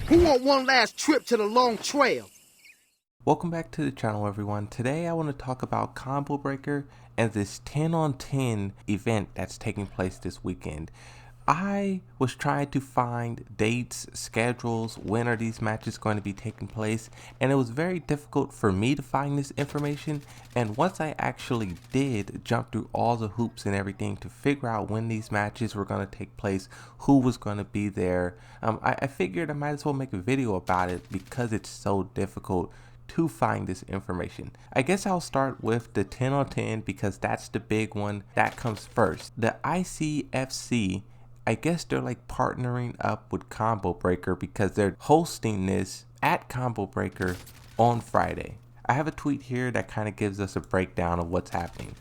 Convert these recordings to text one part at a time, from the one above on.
Who want one last trip to the long trail? Welcome back to the channel, everyone. Today I want to talk about Combo Breaker and this 10 on 10 event that's taking place this weekend. I was trying to find dates, schedules, when are these matches going to be taking place, and it was very difficult for me to find this information. And once I actually did jump through all the hoops and everything to figure out when these matches were going to take place, who was going to be there, I figured I might as well make a video about it because it's so difficult to find this information. I guess I'll start with the 10 on 10 because that's the big one that comes first. The ICFC, I guess they're like partnering up with Combo Breaker because they're hosting this at Combo Breaker on Friday. I have a tweet here that kind of gives us a breakdown of what's happening.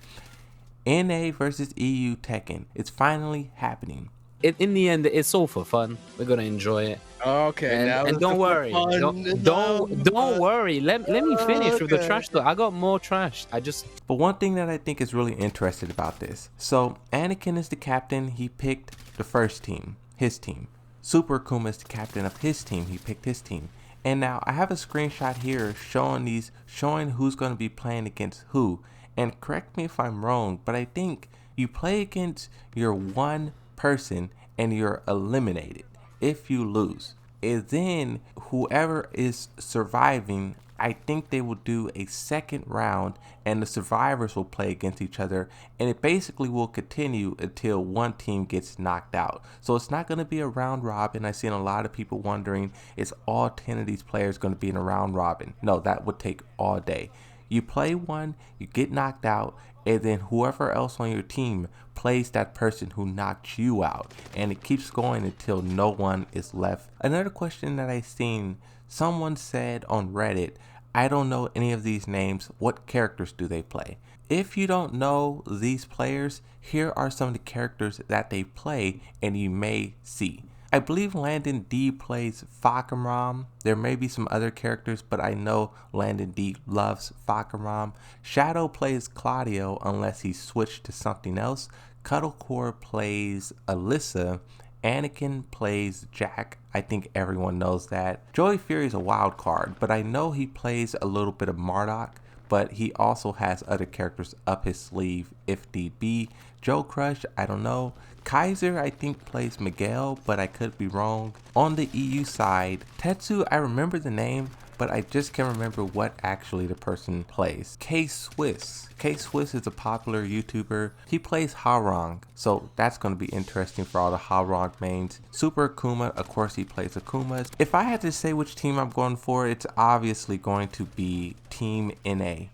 NA versus EU Tekken. It's finally happening. In the end, it's all for fun. We're gonna enjoy it. Okay, and don't worry, don't worry. Let me finish with the trash talk. I got more trash. But one thing that I think is really interesting about this. So Anakin is the captain. He picked the first team, his team. Super Akuma is the captain of his team. He picked his team. And now I have a screenshot here showing who's going to be playing against who. And correct me if I'm wrong, but I think you play against your one person and you're eliminated if you lose. And then whoever is surviving, I think they will do a second round and the survivors will play against each other, and it basically will continue until one team gets knocked out. So it's not going to be a round robin. I've seen a lot of people wondering, is all 10 of these players going to be in a round robin? No, that would take all day. You play one, you get knocked out, and then whoever else on your team plays that person who knocked you out, and it keeps going until no one is left. Another question that I seen, someone said on Reddit, I don't know any of these names, what characters do they play? If you don't know these players, here are some of the characters that they play and you may see. I believe Landon D plays Fakaram. There may be some other characters, but I know Landon D loves Fakaram. Shadow plays Claudio unless he switched to something else. Cuddlecore plays Alyssa. Anakin plays Jack. I think everyone knows that. Joey Fury is a wild card, but I know he plays a little bit of Marduk, but he also has other characters up his sleeve if need be. Joe Crush, I don't know. Kaiser, I think, plays Miguel, but I could be wrong. On the EU side, Tetsu, I remember the name, but I just can't remember what actually the person plays. K-Swiss. K-Swiss is a popular YouTuber. He plays Harong, so that's going to be interesting for all the Harong mains. Super Akuma, of course he plays Akumas. If I had to say which team I'm going for, it's obviously going to be TeamNA.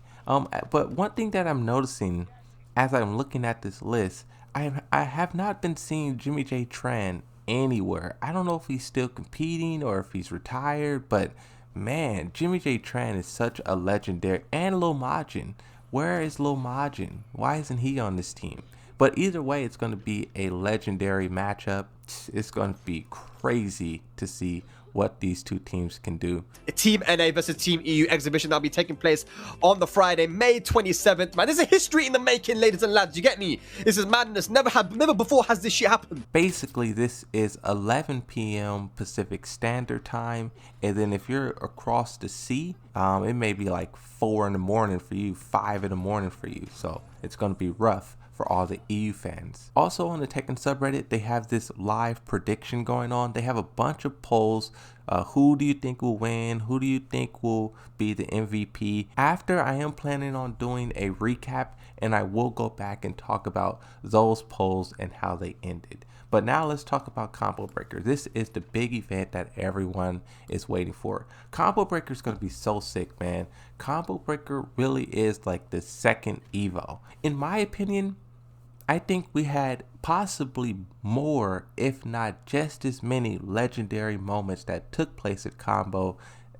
But one thing that I'm noticing as I'm looking at this list, I have not been seeing Jimmy J Tran anywhere. I don't know if he's still competing or if he's retired, but man, Jimmy J Tran is such a legendary. And Lil Majin. Where is Lil Majin? Why isn't he on this team? But either way, it's going to be a legendary matchup. It's going to be crazy to see what these two teams can do. TeamNA versus TeamEU exhibition that'll be taking place on the Friday, May 27th. Man, there's a history in the making, ladies and lads. You get me? This is madness. Never before has this shit happened. Basically, this is 11 p.m. Pacific Standard Time, and then if you're across the sea, it may be like 4 in the morning for you, 5 in the morning for you. So it's going to be rough for all the EU fans. Also on the Tekken subreddit, they have this live prediction going on. They have a bunch of polls. Who do you think will win? Who do you think will be the MVP? After, I am planning on doing a recap, and I will go back and talk about those polls and how they ended. But now let's talk about Combo Breaker. This is the big event that everyone is waiting for. Combo Breaker is going to be so sick, man. Combo Breaker really is like the second Evo. In my opinion, I think we had possibly more, if not just as many legendary moments that took place at Combo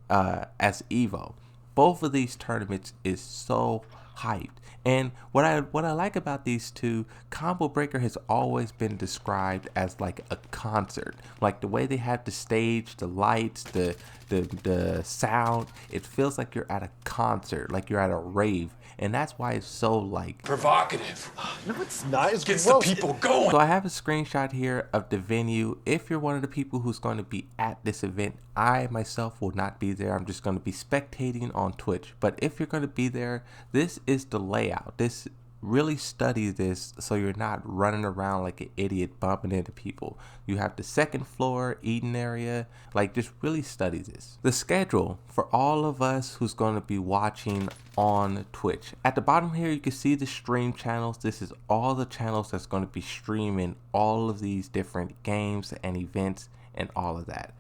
as Evo. Both of these tournaments is so hyped. And what I like about these two, Combo Breaker has always been described as like a concert. Like the way they have the stage, the lights, the sound, it feels like you're at a concert, like you're at a rave. And that's why it's so like provocative. No, it's not. It's gets the people going. So I have a screenshot here of the venue. If you're one of the people who's going to be at this event I myself will not be there. I'm just going to be spectating on Twitch. But if you're going to be there, this is the layout. This really study this so you're not running around like an idiot bumping into people. You have the second floor eating area. Like, just really study this. The schedule for all of us who's going to be watching on Twitch. At the bottom here, you can see the stream channels. This is all the channels that's going to be streaming all of these different games and events and all of that.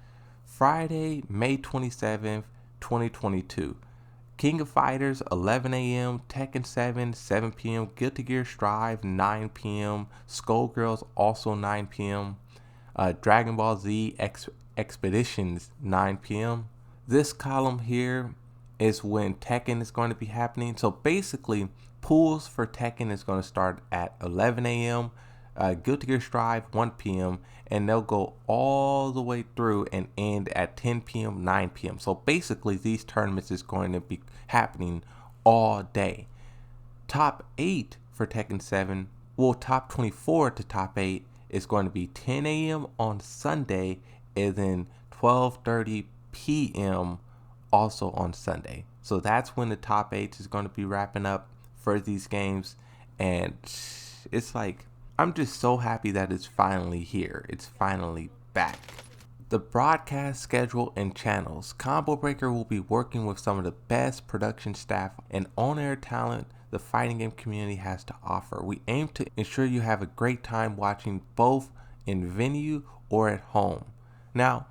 Friday, May 27th, 2022. King of Fighters, 11 a.m., Tekken 7, 7 p.m., Guilty Gear Strive, 9 p.m., Skullgirls, also 9 p.m., Dragon Ball Z Expeditions, 9 p.m. This column here is when Tekken is going to be happening. So basically, pools for Tekken is going to start at 11 a.m., Guilty Gear Strive, 1 p.m., and they'll go all the way through and end at 10 p.m., 9 p.m. So basically, these tournaments is going to be happening all day. Top 8 for Tekken 7, well, top 24 to top 8 is going to be 10 a.m. on Sunday, and then 12:30 p.m. also on Sunday. So that's when the top 8 is going to be wrapping up for these games, and it's like, I'm just so happy that it's finally here. It's finally back. The broadcast schedule and channels. Combo Breaker will be working with some of the best production staff and on-air talent the fighting game community has to offer. We aim to ensure you have a great time watching both in venue or at home. Now,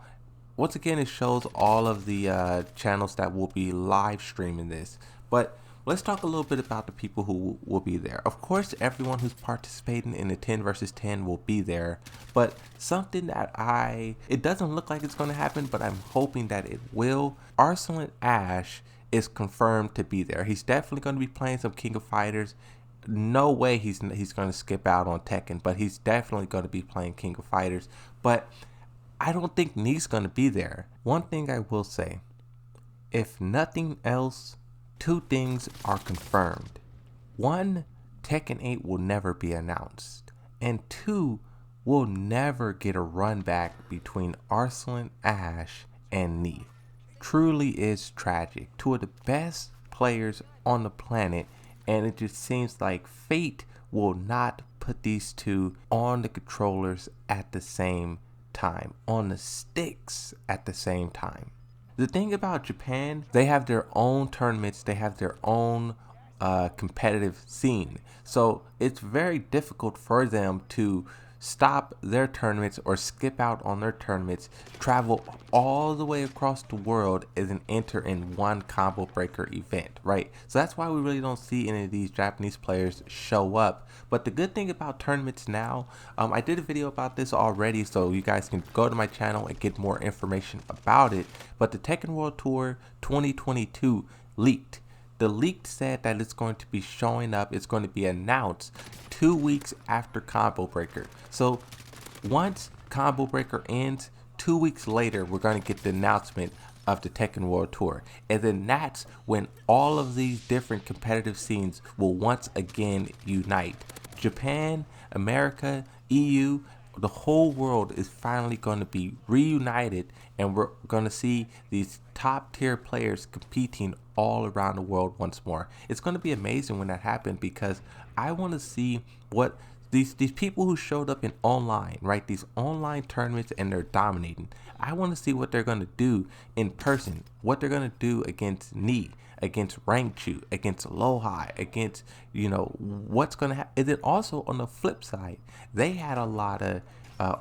once again, it shows all of the channels that will be live streaming this, but let's talk a little bit about the people who will be there. Of course, everyone who's participating in the 10 versus 10 will be there, but something that it doesn't look like it's going to happen, but I'm hoping that it will. Arsenal Ash is confirmed to be there. He's definitely going to be playing some King of Fighters. No way he's going to skip out on Tekken, but he's definitely going to be playing King of Fighters. But I don't think Nee's going to be there. One thing I will say, if nothing else, 2 things are confirmed. 1, Tekken 8 will never be announced. And 2, we'll never get a run back between Arslan Ash and Nee. Truly is tragic. 2 of the best players on the planet, and it just seems like fate will not put these 2 on the controllers at the same time, on the sticks at the same time. The thing about Japan, they have their own tournaments, they have their own competitive scene. So it's very difficult for them to stop their tournaments or skip out on their tournaments, travel all the way across the world and then enter in one Combo Breaker event, right? So that's why we really don't see any of these Japanese players show up. But the good thing about tournaments now, I did a video about this already, so you guys can go to my channel and get more information about it. But the Tekken World Tour 2022 leaked. The leak said that it's going to be showing up, it's going to be announced 2 weeks after Combo Breaker. So once Combo Breaker ends, 2 weeks later, we're going to get the announcement of the Tekken World Tour. And then that's when all of these different competitive scenes will once again unite. Japan, America, EU, the whole world is finally going to be reunited, and we're going to see these top tier players competing all around the world once more. It's going to be amazing when that happens, because I want to see what these people who showed up in online, right? These online tournaments, and they're dominating. I want to see what they're going to do in person, what they're going to do against Nee, against Rangchu, against Lohai, against, you know, what's going to happen. And then also on the flip side, they had a lot of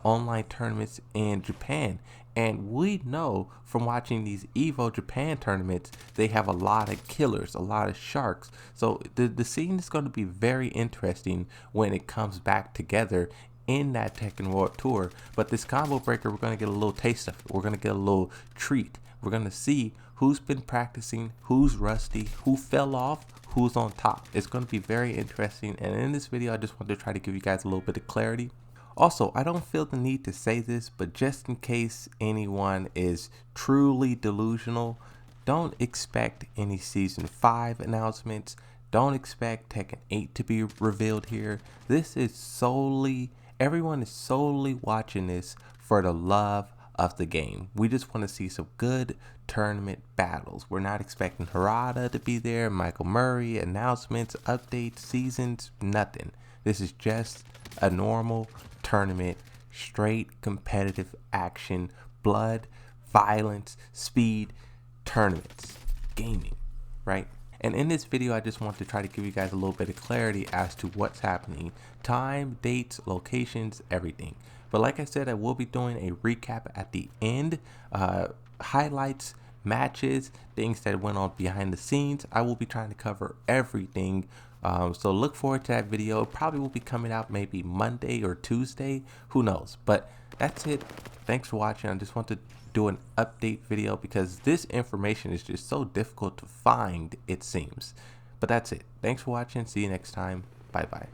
online tournaments in Japan, and we know from watching these Evo Japan tournaments, they have a lot of killers, a lot of sharks. So the scene is going to be very interesting when it comes back together in that Tekken World Tour. But this Combo Breaker, we're going to get a little taste of it. We're going to get a little treat. We're going to see who's been practicing, who's rusty, who fell off, who's on top. It's going to be very interesting. And in this video, I just want to try to give you guys a little bit of clarity. Also, I don't feel the need to say this, but just in case anyone is truly delusional, don't expect any Season 5 announcements. Don't expect Tekken 8 to be revealed here. This is solely, everyone is solely watching this for the love of the game. We just want to see some good tournament battles. We're not expecting Harada to be there, Michael Murray, announcements, updates, seasons, nothing. This is just a normal tournament, straight competitive action, blood, violence, speed, tournaments, gaming, right? And in this video, I just want to try to give you guys a little bit of clarity as to what's happening, time, dates, locations, everything. But like I said, I will be doing a recap at the end, highlights, matches, things that went on behind the scenes. I will be trying to cover everything. So look forward to that video. It probably will be coming out maybe Monday or Tuesday, who knows. But that's it. Thanks for watching. I just want to do an update video because this information is just so difficult to find, it seems. But that's it. Thanks for watching. See you next time. Bye bye.